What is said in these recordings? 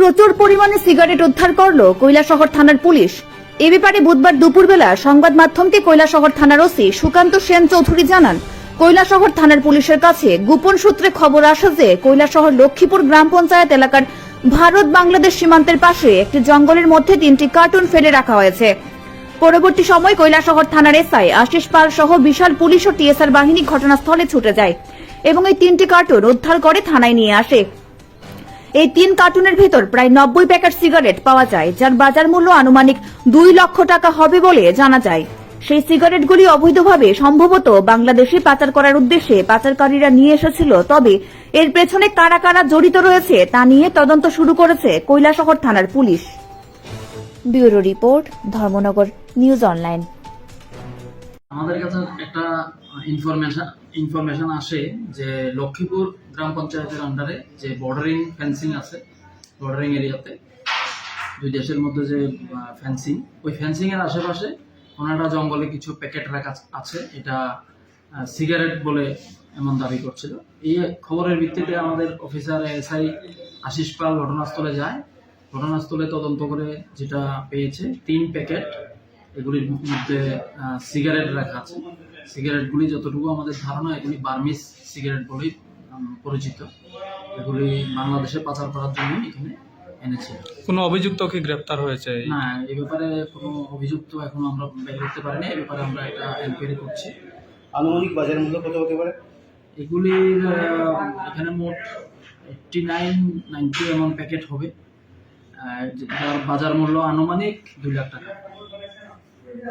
প্রচুর পরিমাণে সিগারেট উদ্ধার করল কৈলাসহর থানার পুলিশ। এ ব্যাপারে বুধবার দুপুরবেলা সংবাদ মাধ্যমকে কৈলাসহর থানার ওসি সুকান্ত সেন চৌধুরী জানান, কৈলাসহর থানার পুলিশের কাছে গোপন সূত্রে খবর আসে যে কৈলাসহর লক্ষ্মীপুর গ্রাম পঞ্চায়েত এলাকার ভারত বাংলাদেশ সীমান্তের পাশে একটি জঙ্গলের মধ্যে 3টি কার্টুন ফেলে রাখা হয়েছে। পরবর্তী সময় কৈলাসহর থানার এসআই আশিস পাল সহ বিশাল পুলিশ ও টিএসআর বাহিনী ঘটনাস্থলে ছুটে যায় এবং এই 3টি কার্টুন উদ্ধার করে থানায় নিয়ে আসে। এই 3 কার্টুনের ভেতর প্রায় 90 প্যাকেট সিগারেট পাওয়া যায়, যার বাজার মূল্য আনুমানিক 2 লক্ষ টাকা হবে বলে জানা যায়। সেই সিগারেটগুলি অবৈধভাবে সম্ভবত বাংলাদেশে পাচার করার উদ্দেশ্যে পাচারকারীরা নিয়ে এসেছিল। তবে এর পেছনে কারা কারা জড়িত রয়েছে তা নিয়ে তদন্ত শুরু করেছে কৈলাসহর থানার police. Bureau report, Dharmanagar news online. আমাদের কাছে একটা ইনফরমেশন আসে যে লক্ষ্মীপুর গ্রাম পঞ্চায়েতের আন্ডারে যে বর্ডারিং ফেন্সিং আছে, বর্ডারিং এরিয়াতে দুই দেশের মধ্যে যে ফেন্সিং, ওই ফেন্সিং এর আশেপাশে ওনারা জঙ্গলে কিছু প্যাকেট রাখা আছে, এটা সিগারেট বলে এমন দাবি করছিল। এই খবরের ভিত্তিতে আমাদের অফিসার এসআই আশিস পাল ঘটনাস্থলে যায়। ঘটনাস্থলে তদন্ত করে যেটা পেয়েছে 3 প্যাকেট, এগুলির মধ্যে সিগারেট রাখা আছে। সিগারেটগুলি যতটুকু আমাদের ধারণা এগুলি বার্মিজ সিগারেট বলেই পরিচিত। এগুলি বাংলাদেশে পাচার করার জন্য এখানে এনেছে। কোনো অভিযুক্ত কি গ্রেফতার হয়েছে? না, এই ব্যাপারে কোনো অভিযুক্ত এখন আমরা বের করতে পারিনি। এই ব্যাপারে আমরা একটা এনকোয়ারি করছি। আনুমানিক বাজারের মূল্য কত হতে পারে? এগুলির এখানে মোট 89-90 এমন প্যাকেট হবে, যার বাজার মূল্য আনুমানিক 2 লাখ টাকা।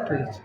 ঠিক আছে।